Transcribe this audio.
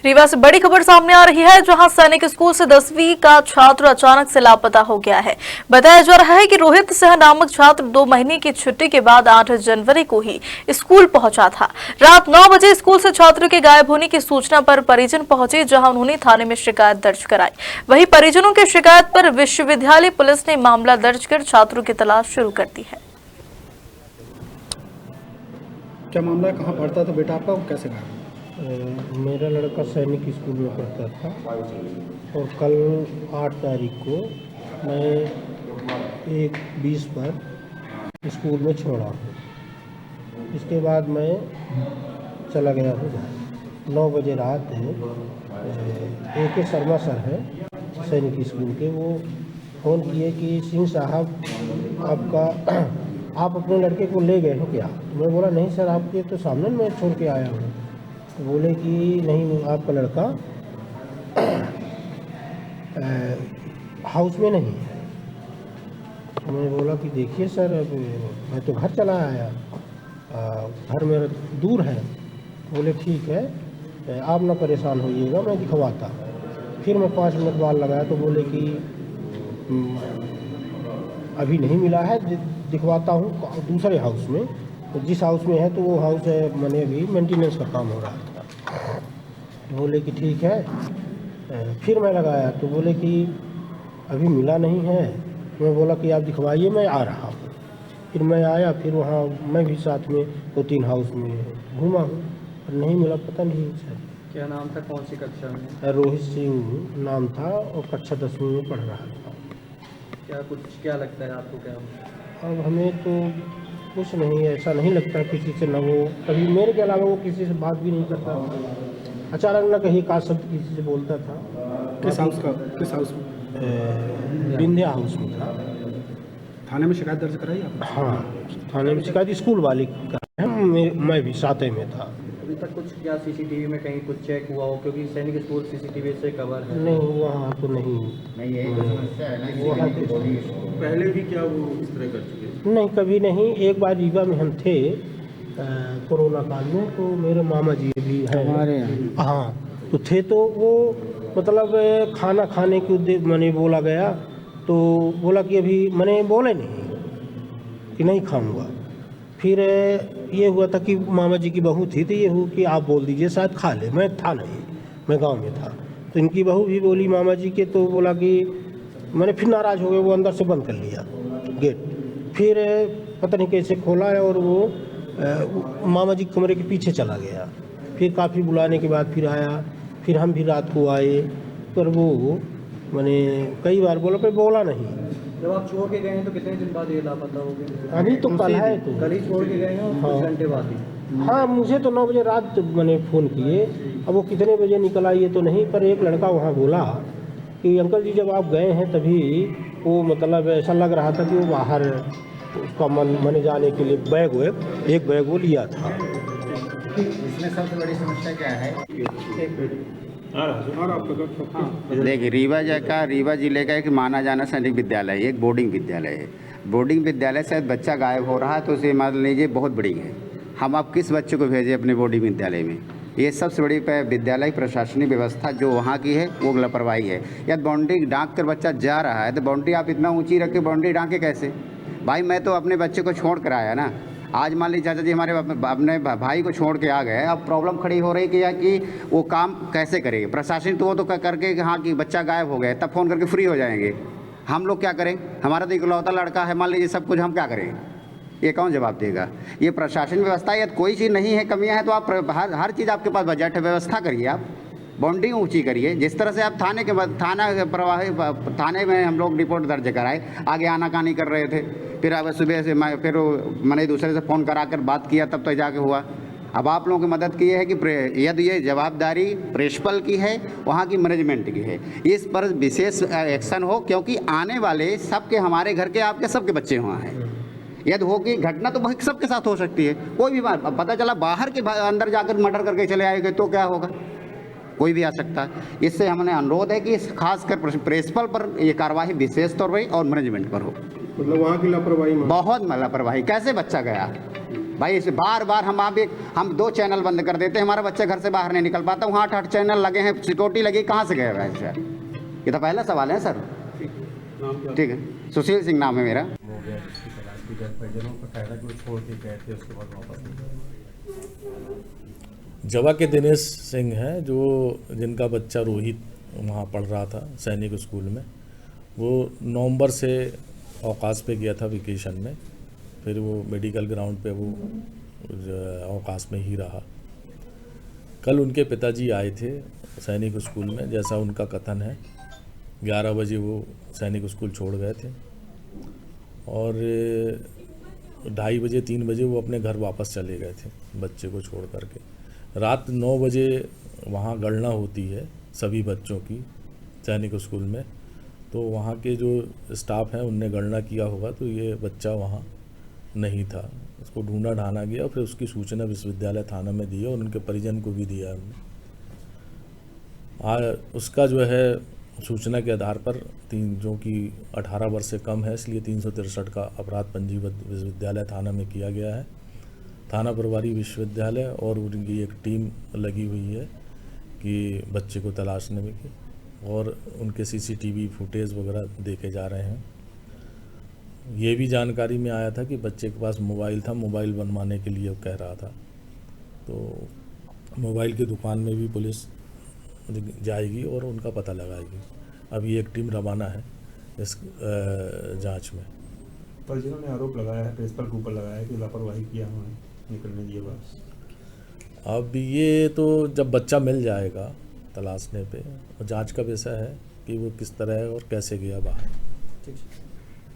रीवा से बड़ी खबर सामने आ रही है, जहां सैनिक स्कूल से 10वीं का छात्र अचानक से लापता हो गया है। बताया जा रहा है कि रोहित सिंह नामक छात्र 2 महीने की छुट्टी के बाद 8 जनवरी को ही स्कूल पहुंचा था। रात 9 बजे स्कूल से छात्र के गायब होने की सूचना पर परिजन पहुंचे, जहां उन्होंने थाने में शिकायत दर्ज कराई। वहीं परिजनों की शिकायत पर विश्वविद्यालय पुलिस ने मामला दर्ज कर छात्रों की तलाश शुरू कर दी है। क्या मामला है, कहाँ पढ़ता था बेटा आपका, वो कैसे गायब? मेरा लड़का सैनिक स्कूल में पढ़ता था और कल 8 तारीख को मैं 1:20 पर स्कूल में छोड़ा हूँ। इसके बाद मैं चला गया हूँ घर। 9 बजे रात है, AK शर्मा सर है सैनिक स्कूल के, वो फ़ोन किए कि सिंह साहब आप अपने लड़के को ले गए हो क्या? मैं बोला नहीं सर, आपके तो सामने मैं छोड़ के आया हूँ। तो बोले कि नहीं, आपका लड़का हाउस में नहीं है। तो मैं बोला कि देखिए सर, मैं तो घर चला आया, घर मेरा दूर है। बोले ठीक है, आप ना परेशान होइएगा, मैं दिखवाता। फिर मैं 5 मिनट बाद लगाया तो बोले कि अभी नहीं मिला है, दिखवाता हूँ दूसरे हाउस में। तो जिस हाउस में है तो वो हाउस है, मैंने अभी मेंटेनेंस का काम हो रहा था। बोले कि ठीक है। फिर मैं लगाया तो बोले कि अभी मिला नहीं है। मैं बोला कि आप दिखवाइए, मैं आ रहा हूँ। फिर मैं आया, फिर वहाँ मैं भी साथ में 2-3 हाउस में घूमा हूँ, पर नहीं मिला, पता नहीं सर। क्या नाम था, कौन सी कक्षा में? रोहित सिंह नाम था और कक्षा 10वीं में पढ़ रहा था। क्या लगता है आपको, क्या? अब हमें तो कुछ नहीं, ऐसा नहीं लगता किसी से, न वो कभी मेरे के अलावा वो किसी से बात भी नहीं करता था। अचानक न कहीं का शब्द किसी से बोलता था। किस हाउस में? विंध्या हाउस में था। थाने में शिकायत दर्ज कराई आपने? हाँ, थाने में शिकायत स्कूल वाले का है, मैं भी साथ में था। अभी तक कुछ क्या CCTV में कहीं कुछ चेक हुआ हो? क्योंकि सैनिक स्कूल CCTV से कवर है। नहीं, वहाँ तो नहीं। पहले भी क्या वो इस तरह कर चुके? नहीं, कभी नहीं। एक बार रीवा में हम थे कोरोना काल में, तो मेरे मामा जी भी हैं हमारे यहाँ। हाँ, तो थे, तो वो मतलब खाना खाने के उद्देश्य मैंने बोला गया, तो बोला कि अभी मैंने बोले नहीं कि नहीं खाऊंगा। फिर ये हुआ था कि मामा जी की बहू थी, तो ये हुआ कि आप बोल दीजिए शायद खा ले। मैं था नहीं, मैं गांव में था। तो इनकी बहू भी बोली मामा जी के, तो बोला कि मैंने फिर नाराज़ हो गए, वो अंदर से बंद कर लिया गेट। फिर पता नहीं कैसे खोला है और वो मामा जी कमरे के पीछे चला गया। फिर काफ़ी बुलाने के बाद फिर आया। फिर हम भी रात को आए, पर वो मैंने कई बार बोला, पर बोला नहीं। जब आप छोड़ के गए हैं तो कितने दिन बाद ये लापता हो गए? अभी तो कल है, तो कल ही छोड़ के गए हैं और कुछ घंटे बाद ही? हाँ, मुझे तो 9 बजे रात मैंने फ़ोन किए। अब वो कितने बजे निकला ये तो नहीं, पर एक लड़का वहाँ बोला कि अंकल जी जब आप गए हैं तभी वो मतलब ऐसा लग रहा था कि वो बाहर उसका मन जाने के लिए एक बैग वो लिया था। इसमें सबसे बड़ी समस्या क्या है? देखिए, रीवा जिले का एक माना जाना सैनिक विद्यालय है, एक बोर्डिंग विद्यालय है। बोर्डिंग विद्यालय से बच्चा गायब हो रहा है, तो उसे मान लीजिए बहुत बड़ी है। हम आप किस बच्चे को भेजें अपने बोर्डिंग विद्यालय में? ये सबसे बड़ी विद्यालय प्रशासनिक व्यवस्था जो वहाँ की है वो लापरवाही है। यदि बाउंड्री डांक कर बच्चा जा रहा है, तो बाउंड्री आप इतना ऊँची रख के बाउंड्री डांके कैसे? भाई, मैं तो अपने बच्चे को छोड़ कर आया ना। आज मान लीजिए चाचा जी हमारे अपने भाई को छोड़ के आ गए, अब प्रॉब्लम खड़ी हो रही कि वो काम कैसे करेंगे प्रशासन? तो वो तो करके हाँ कि बच्चा गायब हो गया, तब फ़ोन करके फ्री हो जाएंगे। हम लोग क्या करें? हमारा तो इकलौता लड़का है, मान लीजिए सब कुछ, हम क्या करें? ये कौन जवाब देगा? ये प्रशासन व्यवस्था, या कोई चीज़ नहीं है, कमियां हैं, तो आप हर चीज़ आपके पास बजट है, व्यवस्था करिए, आप बाउंड्री ऊंची करिए। जिस तरह से आप थाने में हम लोग रिपोर्ट दर्ज कराए, आगे आनाकानी कर रहे थे। फिर अब सुबह से मैंने दूसरे से फ़ोन करा कर बात किया, तब तो जाके हुआ। अब आप लोगों की मदद की है कि यदि ये जवाबदारी प्रिंसिपल की है, वहाँ की मैनेजमेंट की है, इस पर विशेष एक्शन हो, क्योंकि आने वाले सबके, हमारे घर के, आपके सबके बच्चे वहाँ हैं। यदि होगी घटना तो भाई सबके साथ हो सकती है। कोई भी बात पता चला बाहर के अंदर जाकर मर्डर करके चले आएंगे तो क्या होगा? कोई भी आ सकता है। इससे हमने अनुरोध है कि खासकर प्रिंसिपल पर ये कार्रवाई विशेष तौर पर और मैनेजमेंट पर हो। मतलब वहाँ की लापरवाही, बहुत लापरवाही। कैसे बच्चा गया? भाई इसे बार बार हम 2 चैनल बंद कर देते हैं, हमारा बच्चा घर से बाहर नहीं निकल पाता, वहाँ 8 चैनल लगे हैं, सिक्योरिटी लगी, कहाँ से गए भाई सर? ये तो पहला सवाल है सर। नाम क्या? ठीक है, सुशील सिंह नाम है मेरा। हो गया जिसकी तलाश की जाए, परिजनों का कहना है कि वो छोड़ के गए थे, उसके बाद वापस नहीं गए। जवा के दिनेश सिंह हैं, जो जिनका बच्चा रोहित वहाँ पढ़ रहा था सैनिक स्कूल में। वो नवंबर से अवकाश पे गया था वेकेशन में, फिर वो मेडिकल ग्राउंड पे वो अवकाश में ही रहा। कल उनके पिताजी आए थे सैनिक स्कूल में, जैसा उनका कथन है 11 बजे वो सैनिक स्कूल छोड़ गए थे और 2:30 बजे 3 बजे वो अपने घर वापस चले गए थे बच्चे को छोड़ करके। रात 9 बजे वहाँ गणना होती है सभी बच्चों की सैनिक स्कूल में, तो वहाँ के जो स्टाफ हैं उनने गणना किया होगा तो ये बच्चा वहाँ नहीं था। उसको ढूंढा ढाना गया, फिर उसकी सूचना विश्वविद्यालय थाना में दी और उनके परिजन को भी दिया हमने। उसका जो है सूचना के आधार पर जो कि 18 वर्ष से कम है, इसलिए 363 का अपराध पंजीबद्ध विश्वविद्यालय थाना में किया गया है। थाना प्रभारी विश्वविद्यालय और उनकी एक टीम लगी हुई है कि बच्चे को तलाशने में की, और उनके सीसीटीवी फुटेज वगैरह देखे जा रहे हैं। ये भी जानकारी में आया था कि बच्चे के पास मोबाइल था, मोबाइल बनवाने के लिए वो कह रहा था, तो मोबाइल की दुकान में भी पुलिस जाएगी और उनका पता लगाएगी। अभी एक टीम रवाना है इस जांच में। परिजनों ने आरोप लगाया है, प्रिंसिपल के ऊपर लगाया है कि लापरवाही किया उन्होंने, निकलने दिए बस। अब ये तो जब बच्चा मिल जाएगा तलाशने पे, और जांच का विषय है कि वो किस तरह और कैसे गया बाहर। ठीक है।